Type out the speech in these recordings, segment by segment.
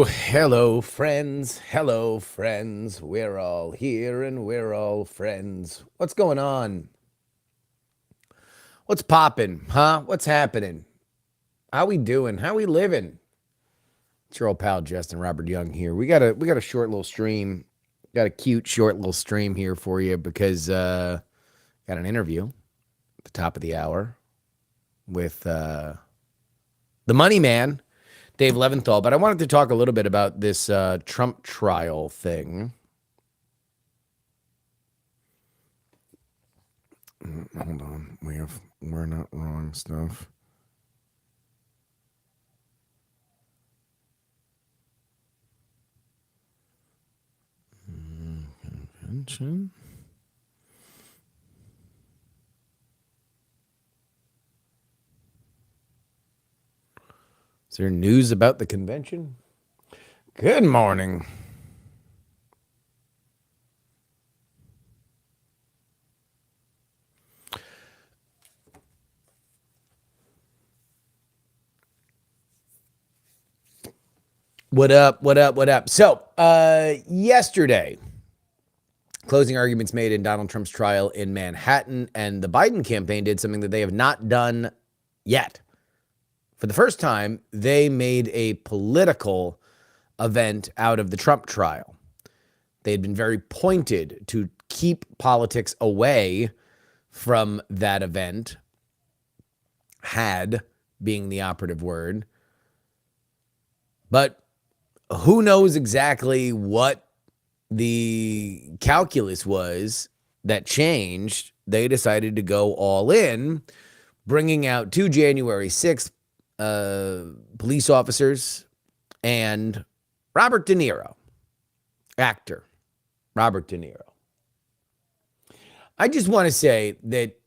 hello, friends. Hello, friends. We're all here and we're all friends. What's going on? What's popping, huh? What's happening? How we doing? How we living? It's your old pal Justin Robert Young here. We got a short little stream. Got a cute short little stream here for you because got an interview at the top of the hour with the money man, Dave Leventhal. But I wanted to talk a little bit about this Trump trial thing. Hold on. We're not wrong stuff. Convention. Is there news about the convention? Good morning. What up? What up? What up? So, yesterday, closing arguments made in Donald Trump's trial in Manhattan, and the Biden campaign did something that they have not done yet. For the first time, they made a political event out of the Trump trial. They had been very pointed to keep politics away from that event, had being the operative word. But who knows exactly what the calculus was that changed. They decided to go all in, bringing out two January 6th police officers and Robert De Niro, actor Robert De Niro. I just want to say that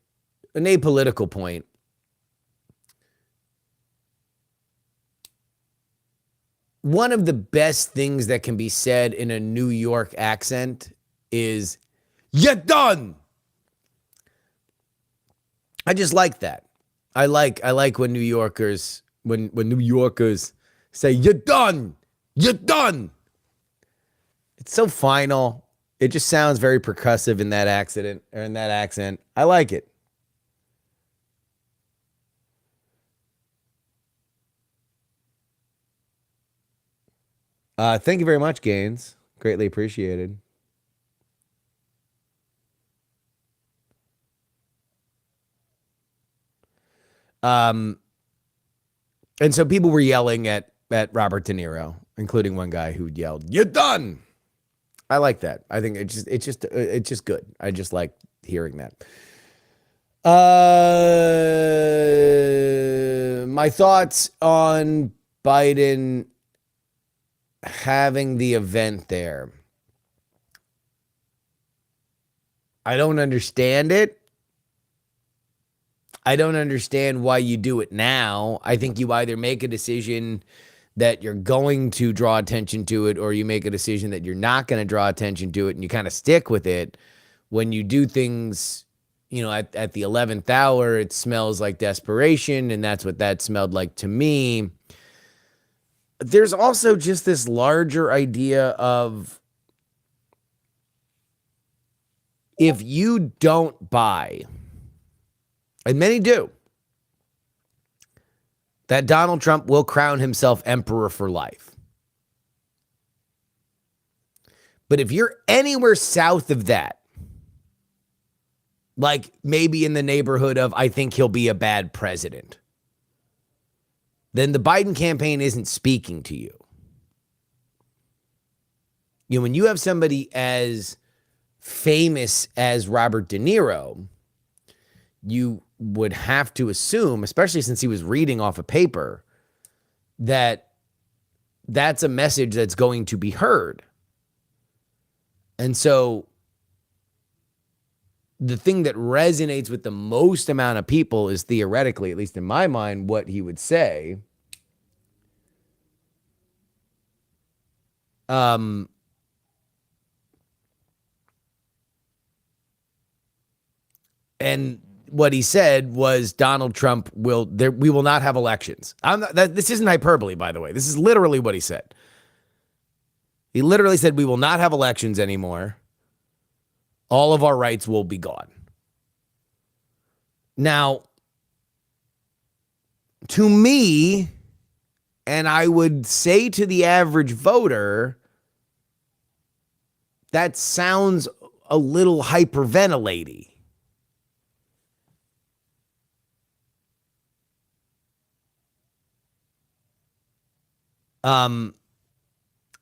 an apolitical point, one of the best things that can be said in a New York accent is, "You done." I just like that. I like when New Yorkers say, "You done. You done." It's so final. It just sounds very percussive in that accent. I like it. Thank you very much, Gaines. Greatly appreciated. And so people were yelling at Robert De Niro, including one guy who yelled, "You done." I like that. I think it's just good. I just like hearing that. My thoughts on Biden having the event there. I don't understand it. I don't understand why you do it now. I think you either make a decision that you're going to draw attention to it, or you make a decision that you're not going to draw attention to it, and you kind of stick with it. When you do things, at the 11th hour, it smells like desperation, and that's what that smelled like to me. There's also just this larger idea of, if you don't buy, and many do, that Donald Trump will crown himself emperor for life. But if you're anywhere south of that, like maybe in the neighborhood of, I think he'll be a bad president, then the Biden campaign isn't speaking to you. When you have somebody as famous as Robert De Niro, you would have to assume, especially since he was reading off a paper, that that's a message that's going to be heard. And so the thing that resonates with the most amount of people is, theoretically, at least in my mind, what he would say. And what he said was, Donald Trump we will not have elections. This isn't hyperbole, by the way. This is literally what he said. He literally said, we will not have elections anymore. All of our rights will be gone. Now, to me, and I would say to the average voter, that sounds a little hyperventilating.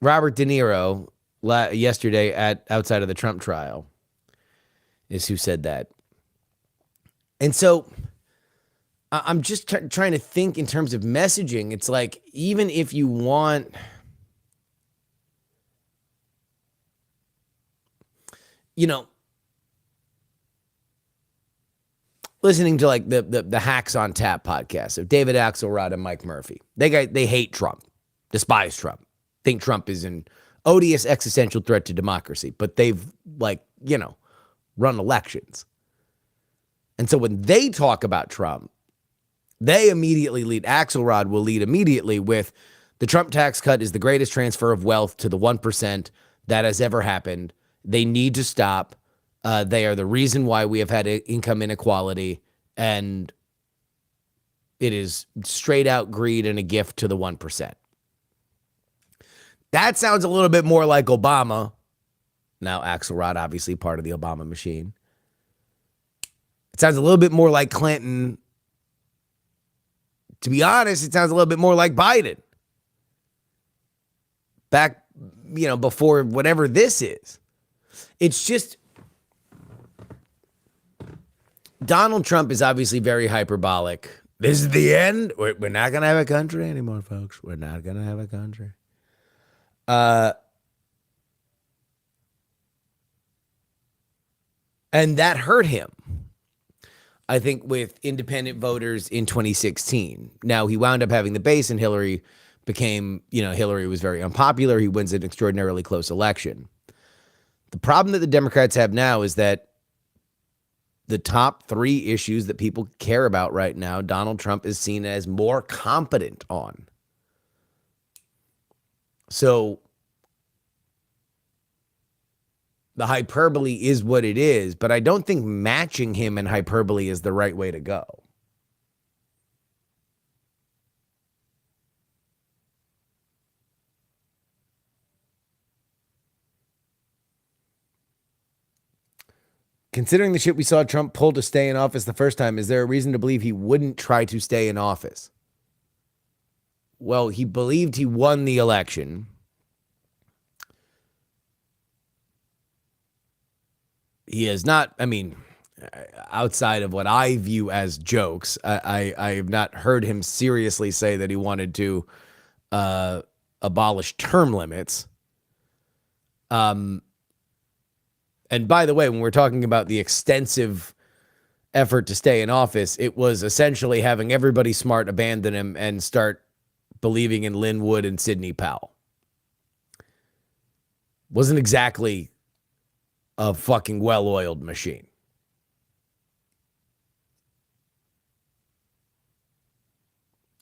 Robert De Niro yesterday outside of the Trump trial is who said that. And so I'm just trying to think in terms of messaging. It's like, even if you want, listening to like the Hacks on Tap podcast of David Axelrod and Mike Murphy, they hate Trump, despise Trump, think Trump is an odious existential threat to democracy, but they've run elections. And so when they talk about Trump, they immediately lead. Axelrod will lead immediately with the Trump tax cut is the greatest transfer of wealth to the 1% that has ever happened. They need to stop. They are the reason why we have had income inequality, and it is straight out greed and a gift to the 1%. That sounds a little bit more like Obama. Now, Axelrod, obviously part of the Obama machine. It sounds a little bit more like Clinton. To be honest, it sounds a little bit more like Biden. Back, before whatever this is. It's just, Donald Trump is obviously very hyperbolic. This is the end. We're not going to have a country anymore, folks. We're not going to have a country. And that hurt him, I think, with independent voters in 2016. Now, he wound up having the base, and Hillary Hillary was very unpopular. He wins an extraordinarily close election. The problem that the Democrats have now is that the top 3 issues that people care about right now, Donald Trump is seen as more competent on. So the hyperbole is what it is, but I don't think matching him in hyperbole is the right way to go. Considering the shit we saw Trump pull to stay in office the first time, is there a reason to believe he wouldn't try to stay in office? Well, he believed he won the election. He has not, outside of what I view as jokes, I have not heard him seriously say that he wanted to abolish term limits. And by the way, when we're talking about the extensive effort to stay in office, it was essentially having everybody smart abandon him and start believing in Lynn Wood and Sidney Powell. Wasn't exactly a fucking well-oiled machine.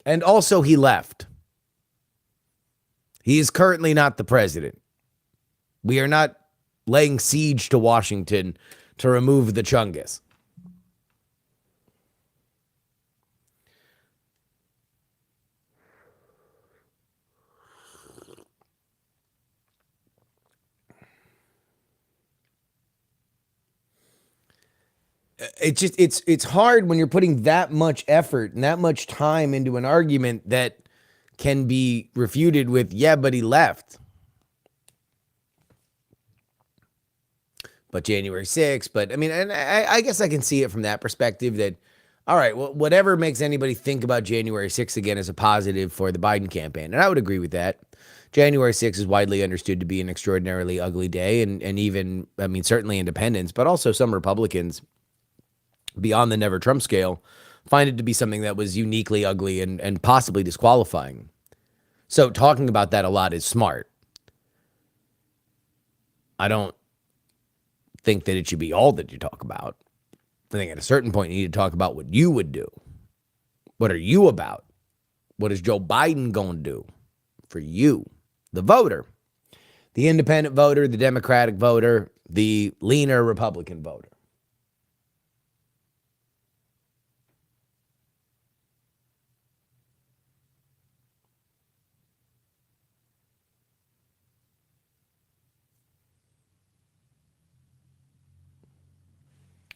And also, he left. He is currently not the president. We are not laying siege to Washington to remove the Chungus. It's hard when you're putting that much effort and that much time into an argument that can be refuted with, yeah, but he left. But January 6th, and I guess I can see it from that perspective that, all right, well, whatever makes anybody think about January 6th again is a positive for the Biden campaign. And I would agree with that. January 6th is widely understood to be an extraordinarily ugly day. And even, certainly independents, but also some Republicans beyond the never Trump scale find it to be something that was uniquely ugly and possibly disqualifying. So talking about that a lot is smart. I don't think that it should be all that you talk about. I think at a certain point you need to talk about what you would do. What are you about? What is Joe Biden going to do for you, the voter? The independent voter, the Democratic voter, the leaner Republican voter.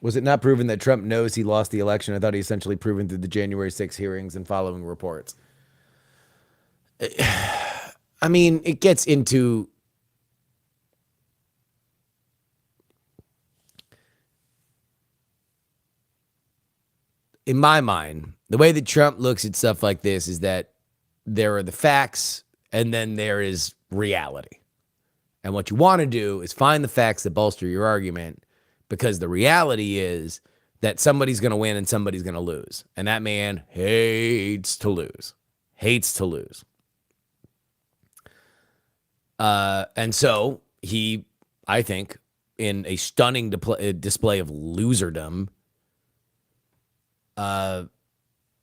Was it not proven that Trump knows he lost the election? I thought he essentially proven through the January 6 hearings and following reports. I mean, it gets into in my mind, the way that Trump looks at stuff like this is that there are the facts and then there is reality. And what you want to do is find the facts that bolster your argument, because the reality is that somebody's going to win and somebody's going to lose. And that man hates to lose. Hates to lose. And so he, I think, in a stunning display of loserdom,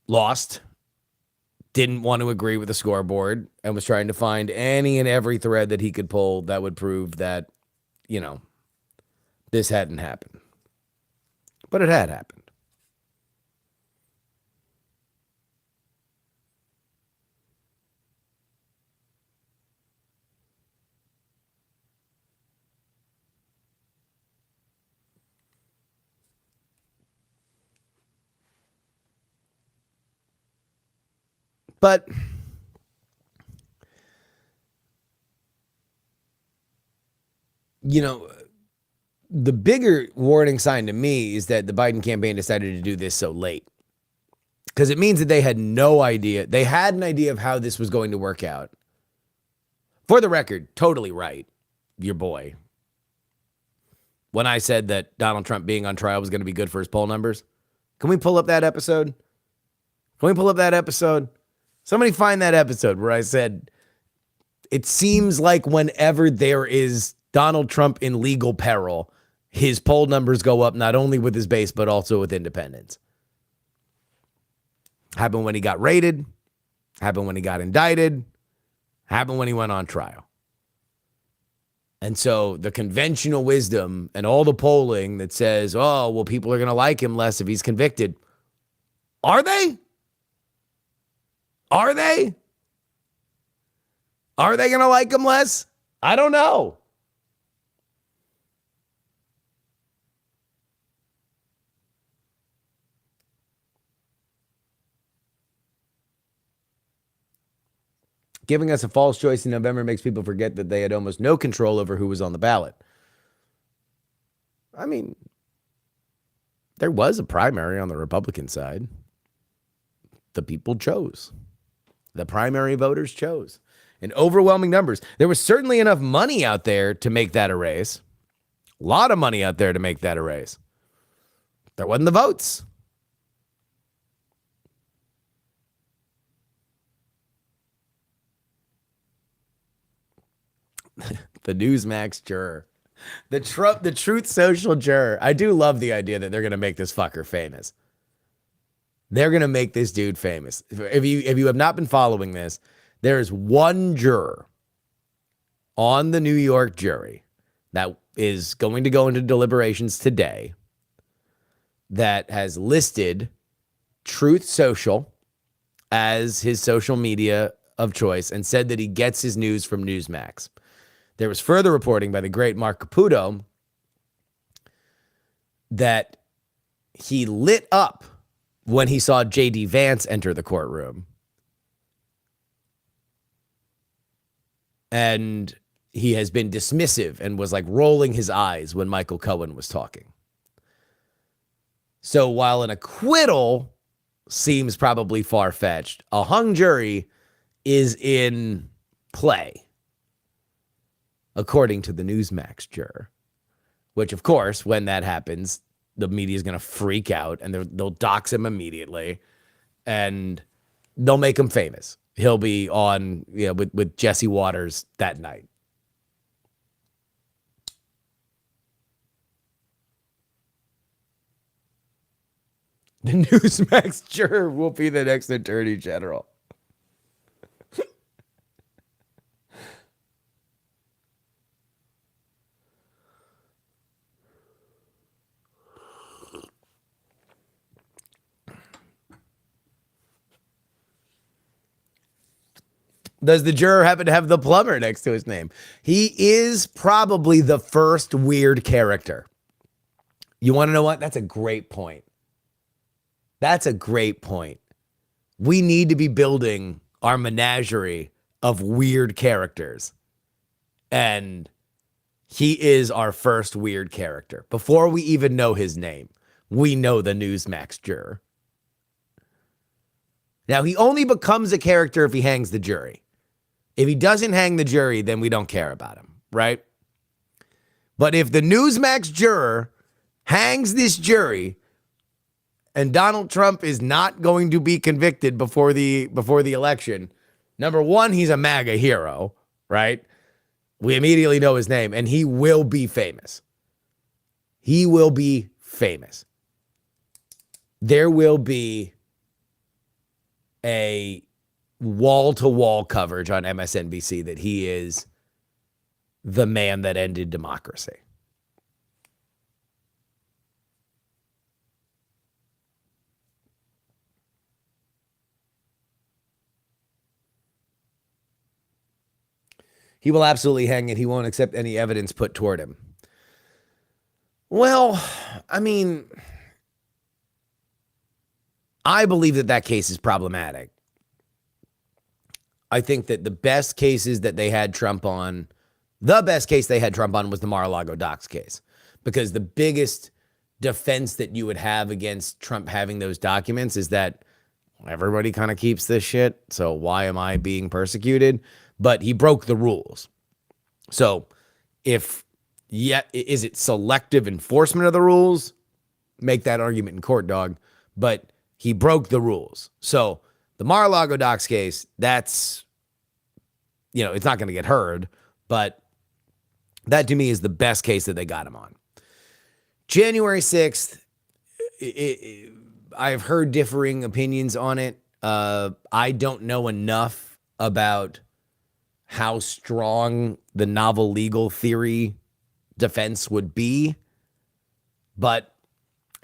lost, didn't want to agree with the scoreboard, and was trying to find any and every thread that he could pull that would prove that, you know, this hadn't happened. But it had happened. But you know, the bigger warning sign to me is that the Biden campaign decided to do this so late, because it means that they had no idea. They had an idea of how this was going to work out. For the record, totally right, your boy, when I said that Donald Trump being on trial was going to be good for his poll numbers. Can we pull up that episode? Can we pull up that episode? Somebody find that episode where I said, it seems like whenever there is Donald Trump in legal peril, his poll numbers go up, not only with his base, but also with independents. Happened when he got raided. Happened when he got indicted. Happened when he went on trial. And so the conventional wisdom and all the polling that says, oh, well, people are going to like him less if he's convicted. Are they? Are they? Are they going to like him less? I don't know. Giving us a false choice in November makes people forget that they had almost no control over who was on the ballot. I mean, there was a primary on the Republican side. The people chose. The primary voters chose in overwhelming numbers. There was certainly enough money out there to make that a race. A lot of money out there to make that a race. There wasn't the votes. The Newsmax juror. The Truth Social juror. I do love the idea that they're going to make this fucker famous. They're going to make this dude famous. If you have not been following this, there is one juror on the New York jury that is going to go into deliberations today that has listed Truth Social as his social media of choice and said that he gets his news from Newsmax. There was further reporting by the great Mark Caputo that he lit up when he saw J.D. Vance enter the courtroom. And he has been dismissive and was like rolling his eyes when Michael Cohen was talking. So while an acquittal seems probably far-fetched, a hung jury is in play, according to the Newsmax juror, which, of course, when that happens, the media is going to freak out and they'll dox him immediately and they'll make him famous. He'll be on, with Jesse Waters that night. The Newsmax juror will be the next attorney general. Does the juror happen to have the plumber next to his name? He is probably the first weird character. You want to know what? That's a great point. That's a great point. We need to be building our menagerie of weird characters. And he is our first weird character. Before we even know his name, we know the Newsmax juror. Now, he only becomes a character if he hangs the jury. If he doesn't hang the jury, then we don't care about him, right? But if the Newsmax juror hangs this jury and Donald Trump is not going to be convicted before the election, number one, he's a MAGA hero, right? We immediately know his name, and he will be famous. He will be famous. There will be a wall-to-wall coverage on MSNBC that he is the man that ended democracy. He will absolutely hang it. He won't accept any evidence put toward him. Well, I mean, I believe that case is problematic. I think that the best cases that they had Trump on, the best case they had Trump on was the Mar-a-Lago docs case, because the biggest defense that you would have against Trump having those documents is that everybody kind of keeps this shit, so why am I being persecuted? But he broke the rules. So is it selective enforcement of the rules? Make that argument in court, dog. But he broke the rules. So the Mar-a-Lago docs case, that's, it's not going to get heard, but that to me is the best case that they got him on. January 6th, I've heard differing opinions on it. I don't know enough about how strong the novel legal theory defense would be, but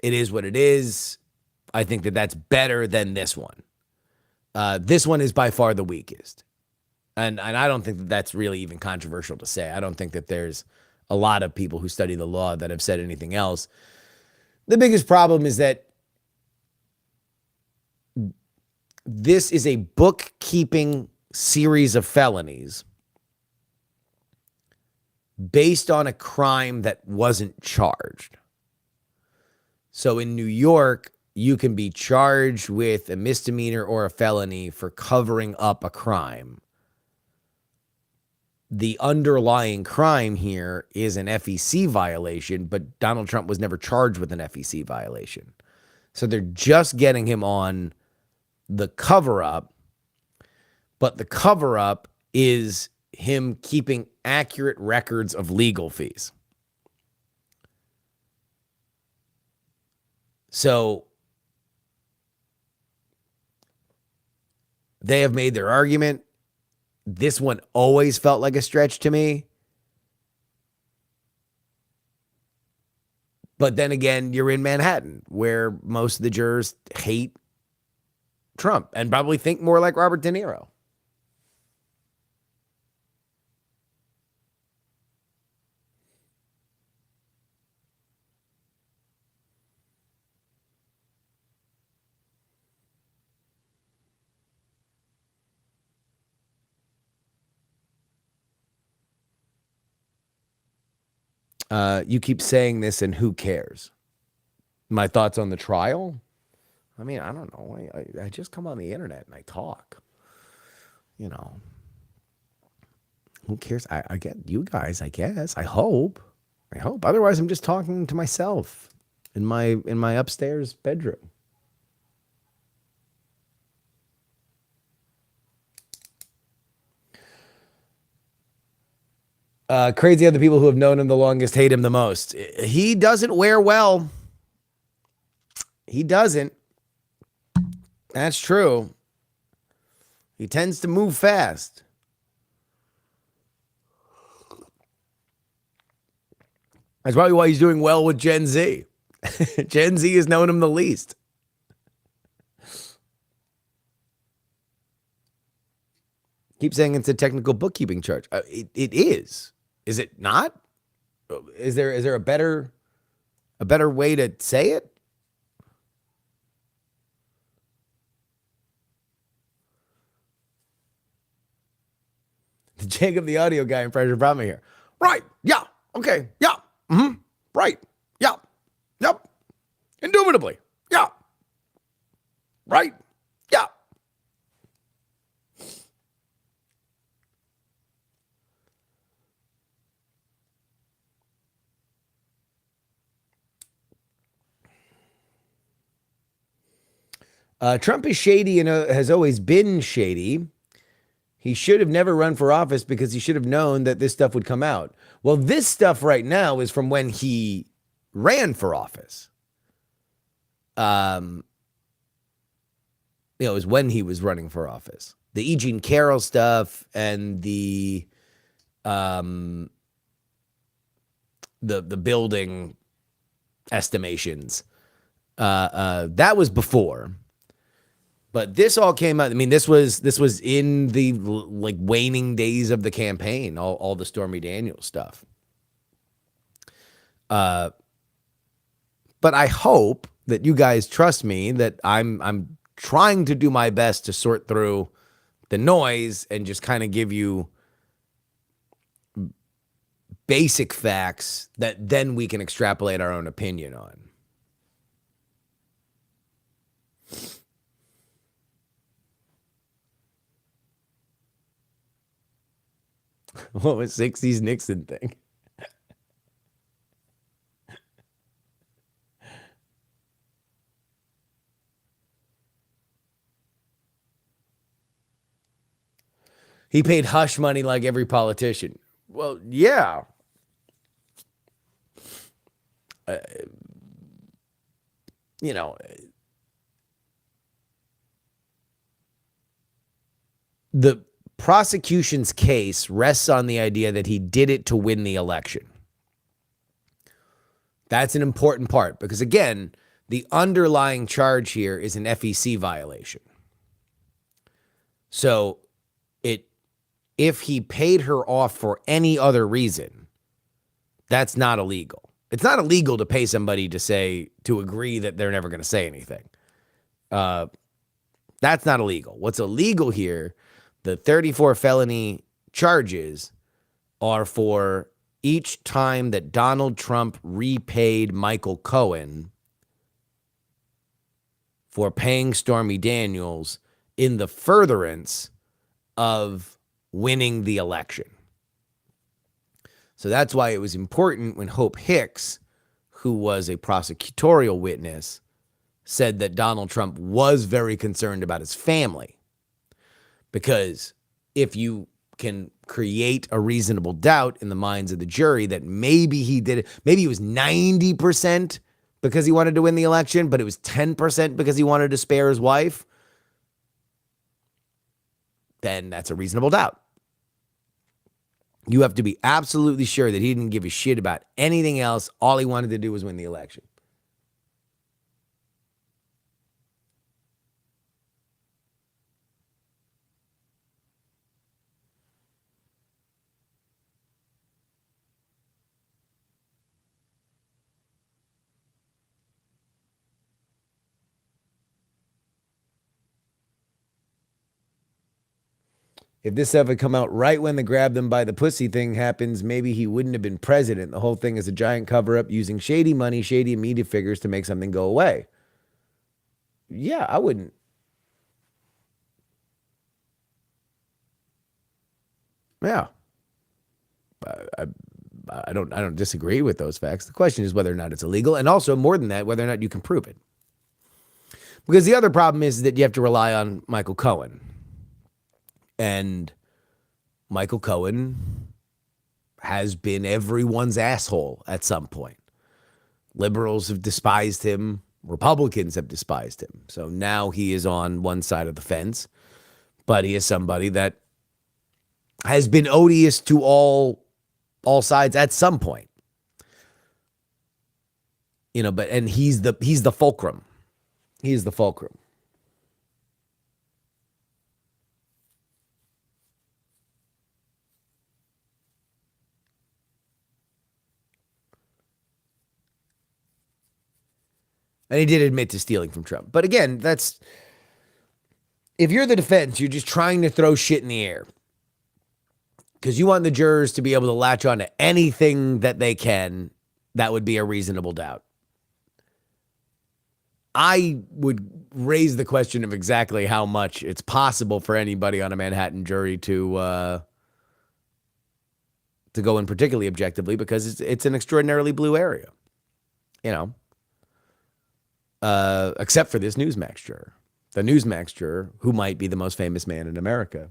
it is what it is. I think that that's better than this one. This one is by far the weakest. And I don't think that that's really even controversial to say. I don't think that there's a lot of people who study the law that have said anything else. The biggest problem is that this is a bookkeeping series of felonies based on a crime that wasn't charged. So in New York, you can be charged with a misdemeanor or a felony for covering up a crime. The underlying crime here is an FEC violation, but Donald Trump was never charged with an FEC violation. So they're just getting him on the cover-up, but the cover-up is him keeping accurate records of legal fees. So they have made their argument. This one always felt like a stretch to me. But then again, you're in Manhattan, where most of the jurors hate Trump and probably think more like Robert De Niro. You keep saying this, and who cares? My thoughts on the trial? I mean, I don't know. I just come on the internet and I talk. Who cares? I get you guys, I guess. I hope. Otherwise, I'm just talking to myself in my upstairs bedroom. Crazy other people who have known him the longest hate him the most. He doesn't wear well. He doesn't. That's true. He tends to move fast. That's probably why he's doing well with Gen Z. Gen Z has known him the least. Keep saying it's a technical bookkeeping charge. It is. Is it not? Is there a better way to say it? Jacob, the audio guy in Pressure Problem here. Right. Yeah. Okay. Yeah. Mm-hmm. Right. Yeah. Yep. Indubitably. Yeah. Right. Yeah. Trump is shady and has always been shady. He should have never run for office because he should have known that this stuff would come out. Well, this stuff right now is from when he ran for office. It was when he was running for office. The E. Jean Carroll stuff and the building estimations. That was before. But this all came out. I mean, this was in the like waning days of the campaign, all the Stormy Daniels stuff. But I hope that you guys trust me that I'm trying to do my best to sort through the noise and just kind of give you basic facts that then we can extrapolate our own opinion on. What was 60s Nixon thing? He paid hush money like every politician. Well, yeah. You know, the prosecution's case rests on the idea that he did it to win the election. That's an important part because, again, the underlying charge here is an FEC violation. So if he paid her off for any other reason, that's not illegal. It's not illegal to pay somebody to agree that they're never going to say anything. That's not illegal. What's illegal here, the 34 felony charges are for each time that Donald Trump repaid Michael Cohen for paying Stormy Daniels in the furtherance of winning the election. So that's why it was important when Hope Hicks, who was a prosecutorial witness, said that Donald Trump was very concerned about his family. Because if you can create a reasonable doubt in the minds of the jury that maybe he did it, maybe it was 90% because he wanted to win the election, but it was 10% because he wanted to spare his wife, then that's a reasonable doubt. You have to be absolutely sure that he didn't give a shit about anything else. All he wanted to do was win the election. If this stuff had come out right when the grab them by the pussy thing happens, maybe he wouldn't have been president. The whole thing is a giant cover-up using shady money, shady media figures to make something go away. Yeah, I wouldn't. Yeah. I don't disagree with those facts. The question is whether or not it's illegal, and also more than that, whether or not you can prove it. Because the other problem is that you have to rely on Michael Cohen. And Michael Cohen has been everyone's asshole at some point. Liberals have despised him. Republicans have despised him. So now he is on one side of the fence. But he is somebody that has been odious to all sides at some point. And he's the fulcrum. He is the fulcrum. And he did admit to stealing from Trump. But again, if you're the defense, you're just trying to throw shit in the air because you want the jurors to be able to latch on to anything that they can that would be a reasonable doubt. I would raise the question of exactly how much it's possible for anybody on a Manhattan jury to go in particularly objectively, because it's an extraordinarily blue area, except for this Newsmax juror, the Newsmax juror, who might be the most famous man in America.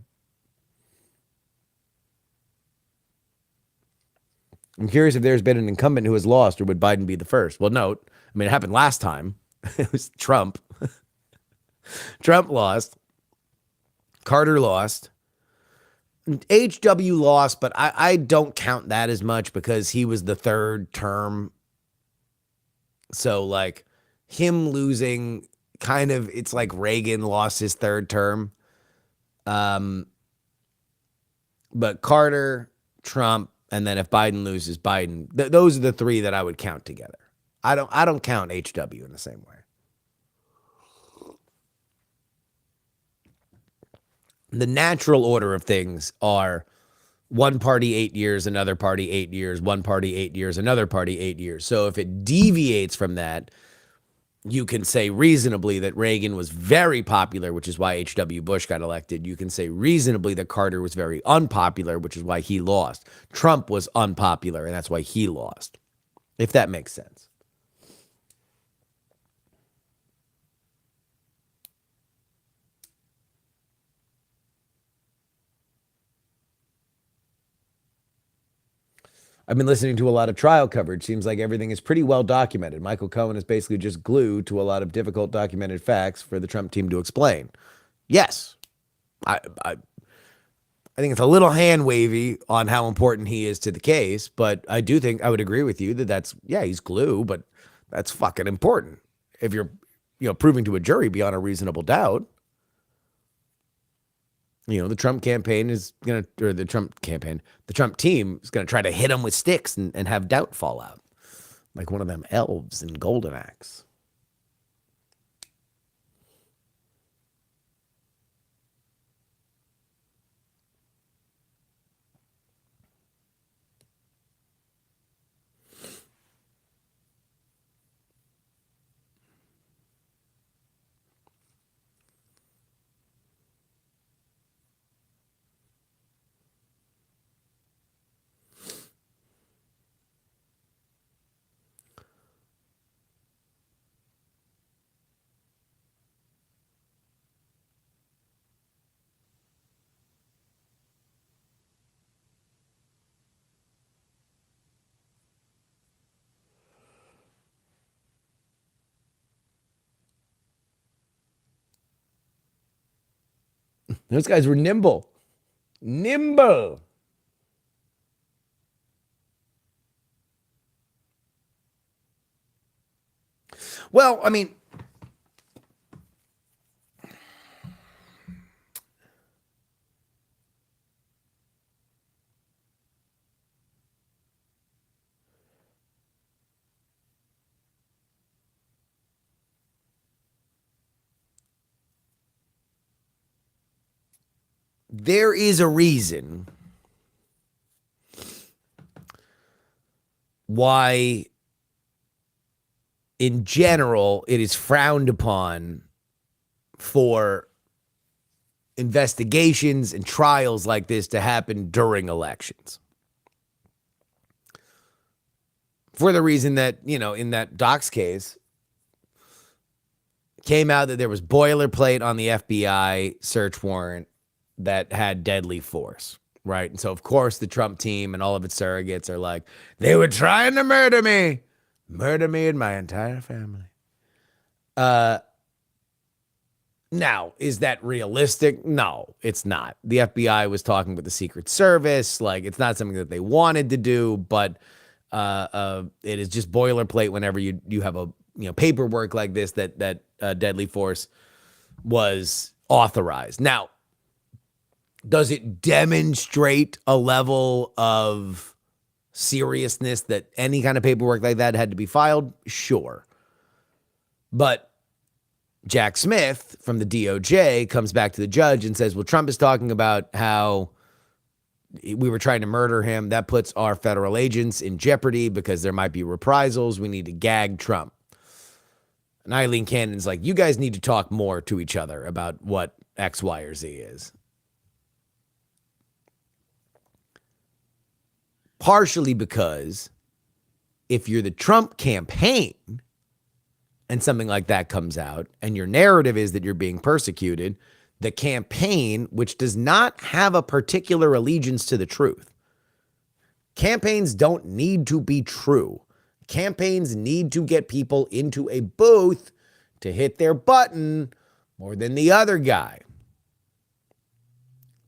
I'm curious if there's been an incumbent who has lost, or would Biden be the first? Well, no. I mean, it happened last time. It was Trump. Trump lost. Carter lost. HW lost, but I don't count that as much because he was the third term. So, like, him losing kind of, it's like Reagan lost his third term. But Carter, Trump, and then if Biden loses, Biden, those are the three that I would count together. I don't count HW in the same way. The natural order of things are one party 8 years, another party 8 years, one party 8 years, another party 8 years. So if it deviates from that, you can say reasonably that Reagan was very popular, which is why H.W. Bush got elected. You can say reasonably that Carter was very unpopular, which is why he lost. Trump was unpopular, and that's why he lost, if that makes sense. I've been listening to a lot of trial coverage. Seems like everything is pretty well documented. Michael Cohen is basically just glued to a lot of difficult documented facts for the Trump team to explain. Yes, I think it's a little hand wavy on how important he is to the case, but I do think I would agree with you that he's glue, but that's fucking important. If you're, proving to a jury beyond a reasonable doubt. The Trump campaign is going to, or the Trump team is going to try to hit him with sticks and have doubt fall out. Like one of them elves in Golden Axe. Those guys were nimble. Nimble. Well, I mean, there is a reason why, in general, it is frowned upon for investigations and trials like this to happen during elections. For the reason that, in that Docs case, came out that there was boilerplate on the FBI search warrant that had deadly force, right? And so, of course, the Trump team and all of its surrogates are like, they were trying to murder me and my entire family. Now, is that realistic? No, it's not. The FBI was talking with the Secret Service. Like, it's not something that they wanted to do, but it is just boilerplate whenever you have a paperwork like this that deadly force was authorized. Now, does it demonstrate a level of seriousness that any kind of paperwork like that had to be filed? Sure. But Jack Smith from the DOJ comes back to the judge and says, well, Trump is talking about how we were trying to murder him. That puts our federal agents in jeopardy because there might be reprisals. We need to gag Trump. And Eileen Cannon's like, you guys need to talk more to each other about what X, Y, or Z is. Partially because if you're the Trump campaign and something like that comes out and your narrative is that you're being persecuted, the campaign, which does not have a particular allegiance to the truth. Campaigns don't need to be true. Campaigns need to get people into a booth to hit their button more than the other guy.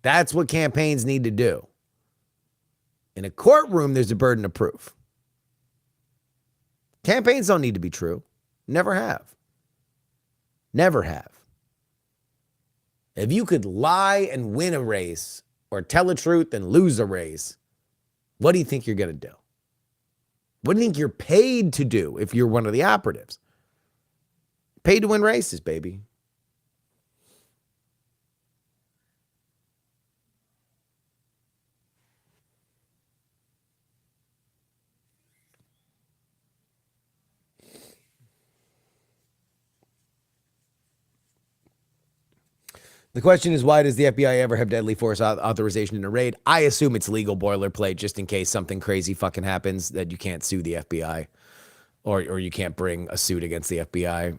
That's what campaigns need to do. In a courtroom, there's a burden of proof. Campaigns don't need to be true. Never have. Never have. If you could lie and win a race or tell the truth and lose a race, what do you think you're going to do? What do you think you're paid to do if you're one of the operatives? Paid to win races, baby. The question is, why does the FBI ever have deadly force authorization in a raid? I assume it's legal boilerplate just in case something crazy fucking happens that you can't sue the FBI or you can't bring a suit against the FBI.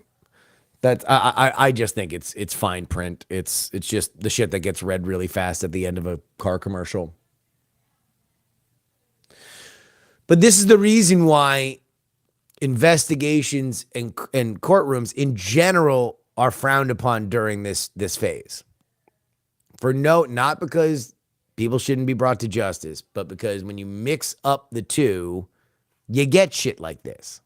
I just think it's fine print. It's just the shit that gets read really fast at the end of a car commercial. But this is the reason why investigations and courtrooms in general are frowned upon during this phase. Not because people shouldn't be brought to justice, but because when you mix up the two, you get shit like this.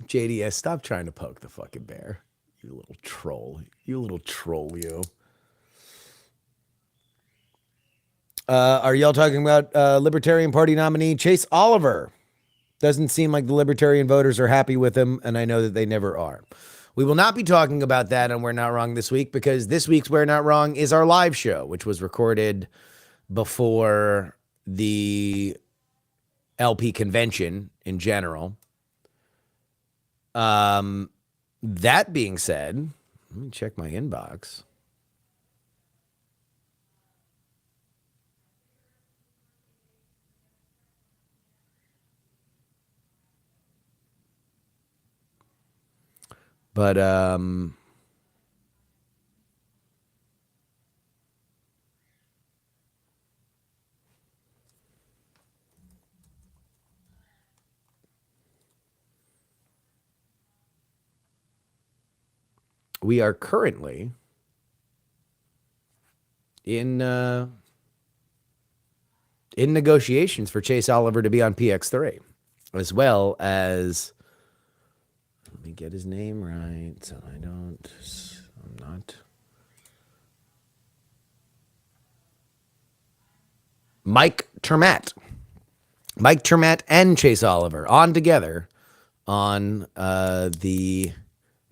JDS, stop trying to poke the fucking bear. You little troll. You little troll, you. Are y'all talking about Libertarian Party nominee Chase Oliver? Doesn't seem like the Libertarian voters are happy with him, and I know that they never are. We will not be talking about that on We're Not Wrong this week because this week's We're Not Wrong is our live show, which was recorded before the LP convention in general. That being said, let me check my inbox. But we are currently in negotiations for Chase Oliver to be on PX3, as well as, let me get his name right so I'm not. Mike Termat. Mike Termat and Chase Oliver on together on the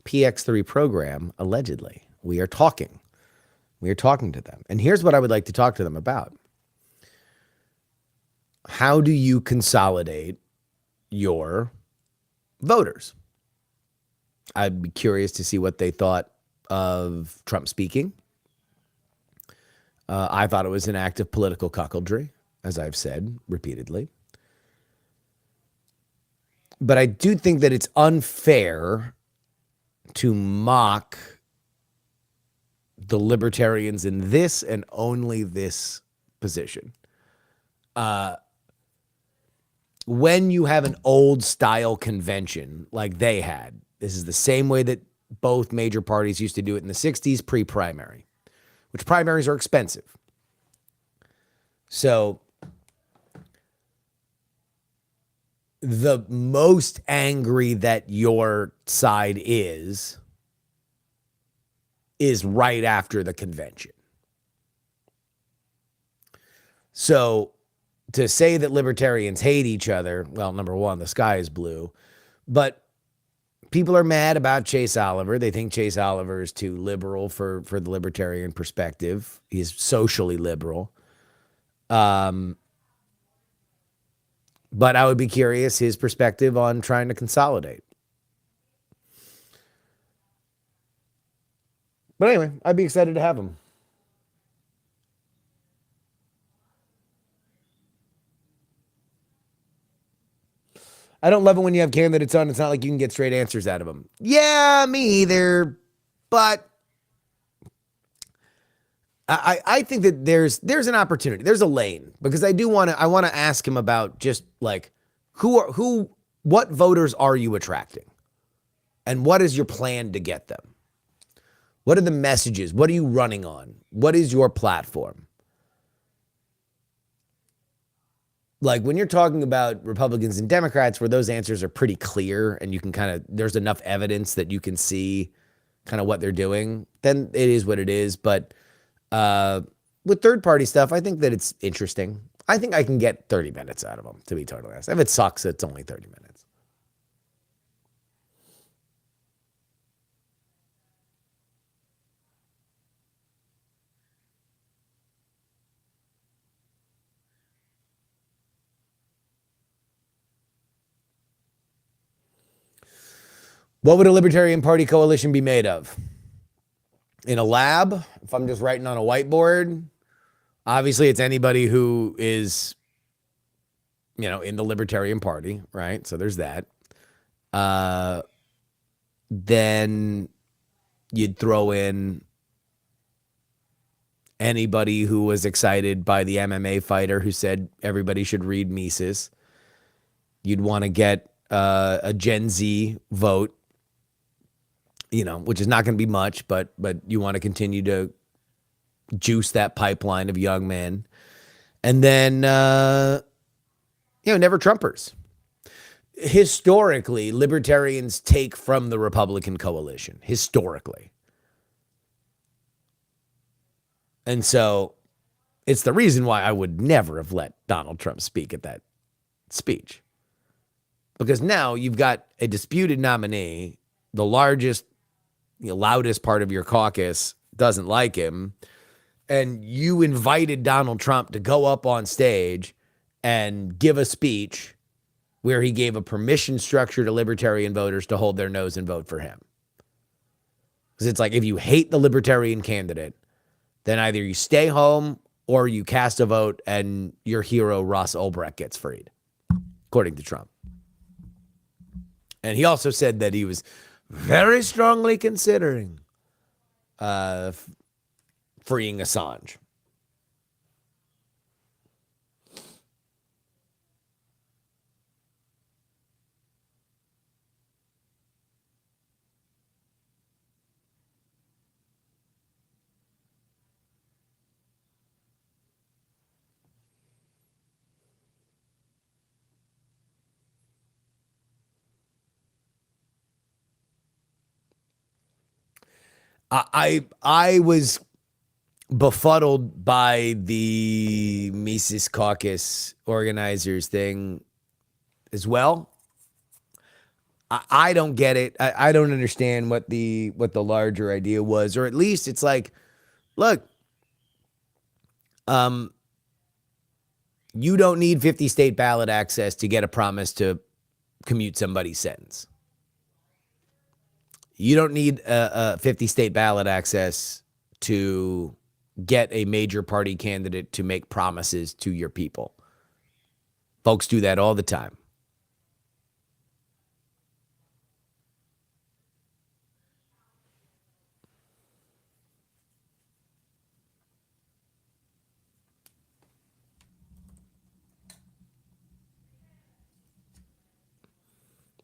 PX3 program, allegedly. We are talking to them. And here's what I would like to talk to them about. How do you consolidate your voters? I'd be curious to see what they thought of Trump speaking. I thought it was an act of political cuckoldry, as I've said repeatedly. But I do think that it's unfair to mock the libertarians in this and only this position. When you have an old style convention like they had, this is the same way that both major parties used to do it in the 60s pre-primary, which primaries are expensive. So the most angry that your side is right after the convention. So to say that libertarians hate each other, well, number one, the sky is blue, but people are mad about Chase Oliver. They think Chase Oliver is too liberal for the libertarian perspective. He's socially liberal. But I would be curious his perspective on trying to consolidate. But anyway, I'd be excited to have him. I don't love it when you have candidates on. It's not like you can get straight answers out of them. Yeah, me either. But I think that there's an opportunity. There's a lane because I want to ask him about just like what voters are you attracting? And what is your plan to get them? What are the messages? What are you running on? What is your platform? Like when you're talking about Republicans and Democrats where those answers are pretty clear and you can there's enough evidence that you can see kind of what they're doing, then it is what it is. But with third party stuff, I think that it's interesting. I think I can get 30 minutes out of them, to be totally honest. If it sucks, it's only 30 minutes. What would a Libertarian Party coalition be made of? In a lab, if I'm just writing on a whiteboard, obviously it's anybody who is, in the Libertarian Party, right? So there's that. Then you'd throw in anybody who was excited by the MMA fighter who said everybody should read Mises. You'd want to get a Gen Z vote, which is not going to be much, but you want to continue to juice that pipeline of young men. And then, never Trumpers. Historically, libertarians take from the Republican coalition, historically. And so it's the reason why I would never have let Donald Trump speak at that speech. Because now you've got a disputed nominee, the largest, loudest part of your caucus doesn't like him, and you invited Donald Trump to go up on stage and give a speech where he gave a permission structure to libertarian voters to hold their nose and vote for him. Because it's like, if you hate the libertarian candidate, then either you stay home or you cast a vote and your hero, Ross Ulbricht, gets freed, according to Trump. And he also said that he was very strongly considering freeing Assange. I was befuddled by the Mises Caucus organizers thing as well. I don't get it. I don't understand what the larger idea was, or at least it's like, look, you don't need 50 state ballot access to get a promise to commute somebody's sentence. You don't need a 50 state ballot access to get a major party candidate to make promises to your people. Folks do that all the time.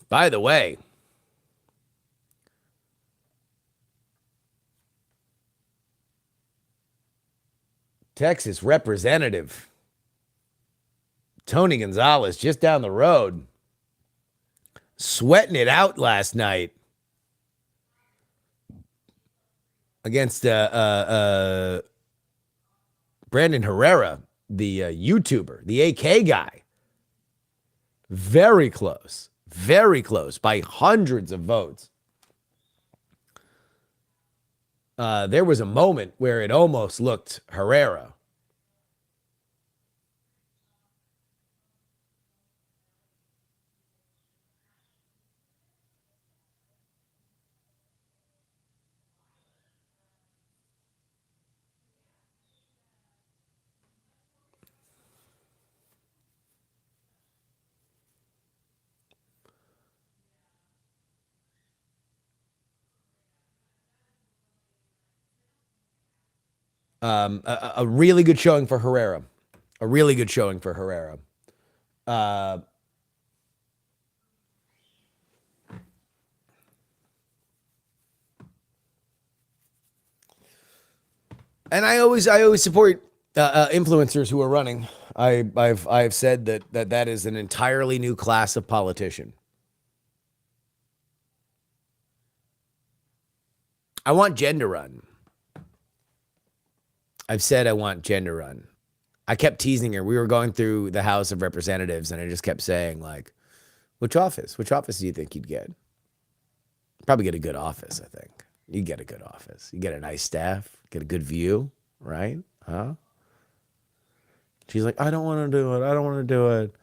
By the way, Texas representative Tony Gonzalez, just down the road, sweating it out last night against Brandon Herrera, the YouTuber, the AK guy. Very close by hundreds of votes. There was a moment where it almost looked Herrera. A really good showing for Herrera. A really good showing for Herrera. And I always support influencers who are running. I've said that is an entirely new class of politician. I want Jen to run. I've said I want Jen to run. I kept teasing her. We were going through the House of Representatives, and I just kept saying, like, which office? Which office do you think you'd get? Probably get a good office, I think. You get a good office. You get a nice staff, get a good view, right? Huh? She's like, I don't want to do it. I don't want to do it.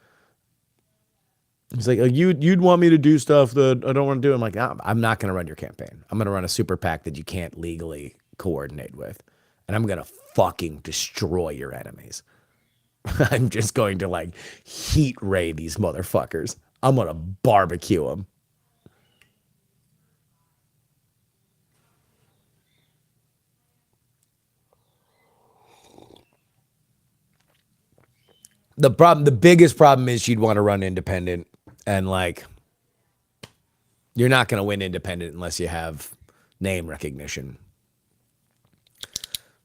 He's like, you'd want me to do stuff that I don't want to do. I'm like, I'm not going to run your campaign. I'm going to run a super PAC that you can't legally coordinate with. And I'm going to fucking destroy your enemies. I'm just going to like heat ray these motherfuckers. I'm going to barbecue them. The biggest problem is she'd want to run independent, and like, you're not going to win independent unless you have name recognition.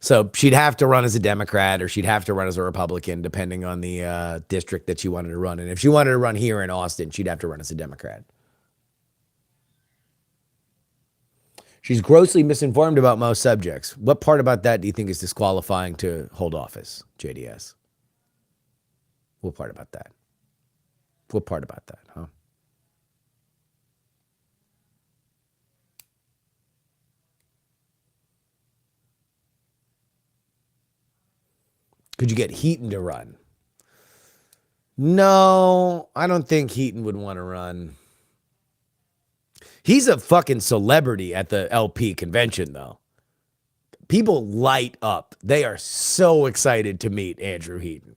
So she'd have to run as a Democrat or she'd have to run as a Republican, depending on the district that she wanted to run in. If she wanted to run here in Austin, she'd have to run as a Democrat. She's grossly misinformed about most subjects. What part about that do you think is disqualifying to hold office, JDS? What part about that? What part about that, huh? Could you get Heaton to run? No, I don't think Heaton would want to run. He's a fucking celebrity at the LP convention, though. People light up. They are so excited to meet Andrew Heaton.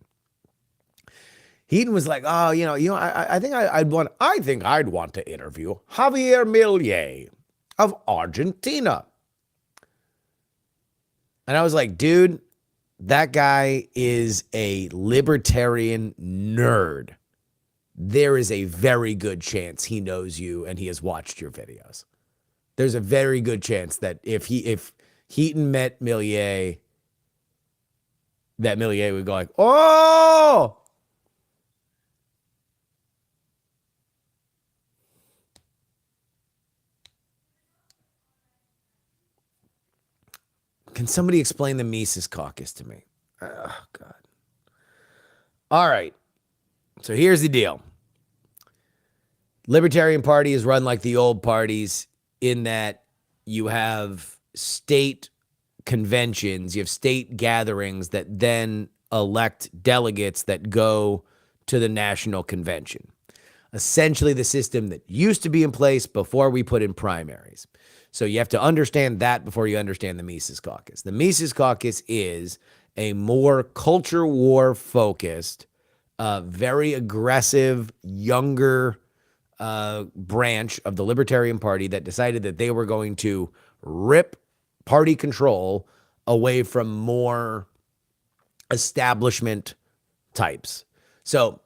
Heaton was like, oh, I think I'd want to interview Javier Milei of Argentina. And I was like, dude, that guy is a libertarian nerd. There is a very good chance he knows you and he has watched your videos. There's a very good chance that if Heaton met Milei, that Milei would go like, oh! Can somebody explain the Mises Caucus to me? Oh, God. All right. So here's the deal. Libertarian Party is run like the old parties in that you have state conventions, you have state gatherings that then elect delegates that go to the national convention. Essentially the system that used to be in place before we put in primaries. So you have to understand that before you understand the Mises Caucus. The Mises Caucus is a more culture war focused, very aggressive, younger branch of the Libertarian Party that decided that they were going to rip party control away from more establishment types. So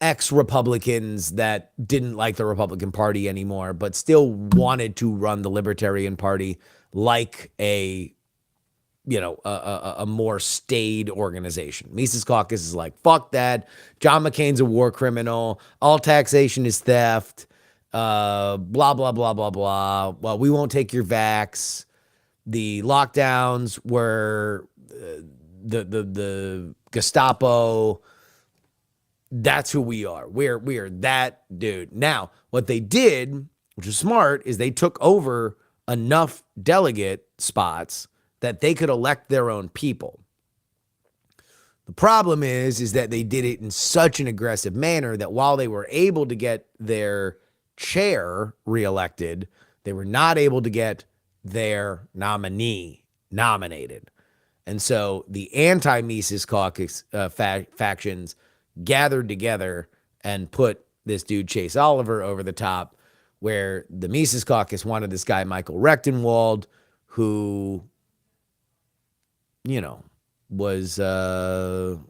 ex-Republicans that didn't like the Republican Party anymore, but still wanted to run the Libertarian Party like a a more staid organization. Mises Caucus is like, fuck that. John McCain's a war criminal. All taxation is theft. Blah, blah, blah, blah, blah. Well, we won't take your vax. The lockdowns were the Gestapo. That's who we are. We are that dude. Now, what they did, which was smart, is they took over enough delegate spots that they could elect their own people. The problem is that they did it in such an aggressive manner that while they were able to get their chair reelected, they were not able to get their nominee nominated. And so the anti-Mises Caucus factions gathered together and put this dude Chase Oliver over the top, where the Mises Caucus wanted this guy Michael Rechtenwald, who, was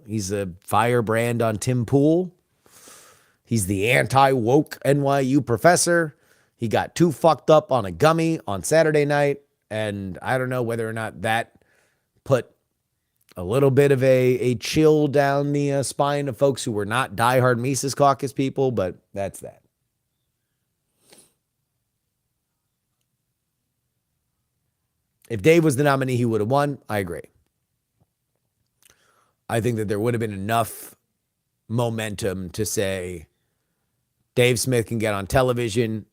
he's a firebrand on Tim Pool. He's the anti-woke NYU professor. He got too fucked up on a gummy on Saturday night, and I don't know whether or not that put a little bit of a chill down the spine of folks who were not diehard Mises Caucus people, but that's that. If Dave was the nominee, he would have won. I agree. I think that there would have been enough momentum to say Dave Smith can get on television.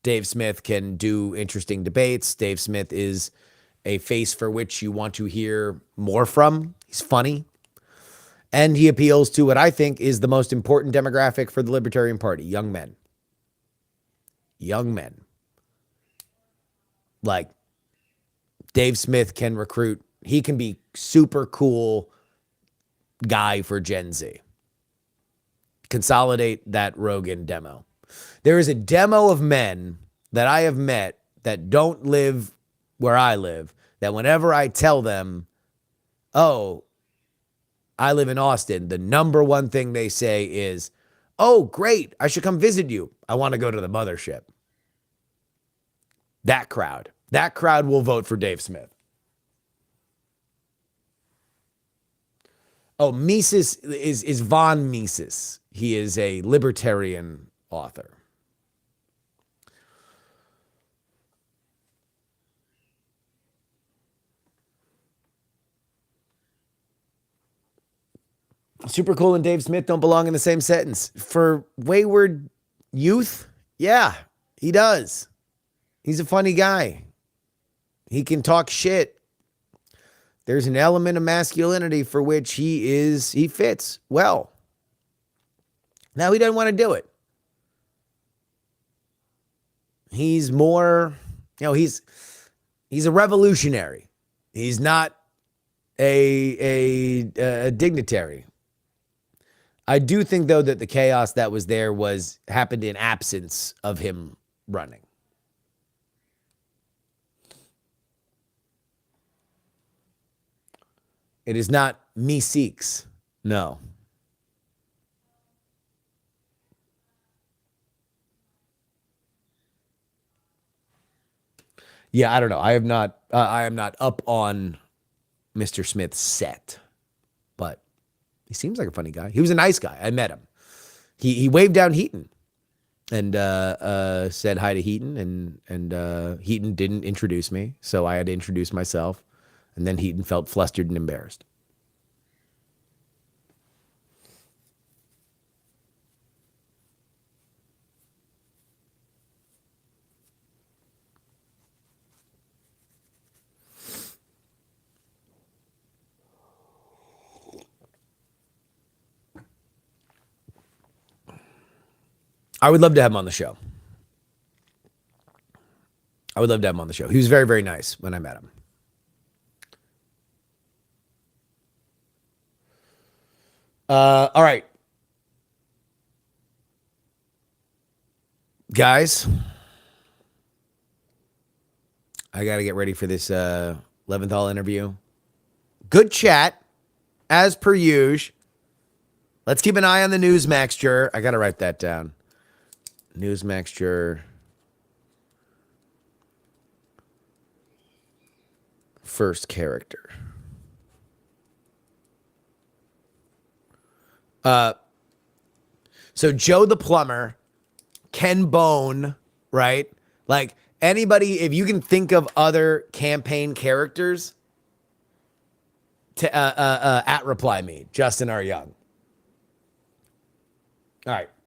Dave Smith can do interesting debates. Dave Smith is a face for which you want to hear more from. He's funny. And he appeals to what I think is the most important demographic for the Libertarian Party, young men. Young men. Like, Dave Smith can recruit. He can be super cool guy for Gen Z. Consolidate that Rogan demo. There is a demo of men that I have met that don't live where I live, that whenever I tell them, oh, I live in Austin, the number one thing they say is, oh, great, I should come visit you. I want to go to the mothership. That crowd will vote for Dave Smith. Oh, Mises is von Mises. He is a libertarian author. Super Cool and Dave Smith don't belong in the same sentence. For wayward youth, yeah, he does. He's a funny guy. He can talk shit. There's an element of masculinity for which he fits well. Now he doesn't want to do it. He's more, he's a revolutionary. He's not a dignitary. I do think, though, that the chaos that was there happened in absence of him running. It is not me seeks. No. Yeah, I don't know. I am not up on Mr. Smith's set, but he seems like a funny guy. He was a nice guy. I met him. He waved down Heaton and said hi to Heaton, and Heaton didn't introduce me, so I had to introduce myself. And then Heaton felt flustered and embarrassed. I would love to have him on the show. He was very, very nice when I met him. All right. Guys, I got to get ready for this Leventhal interview. Good chat, as per usual. Let's keep an eye on the Newsmaxture. I got to write that down. Newsmaxture first character. So Joe the plumber, Ken Bone, right? Like anybody, if you can think of other campaign characters, to at reply me, Justin R. Young. All right.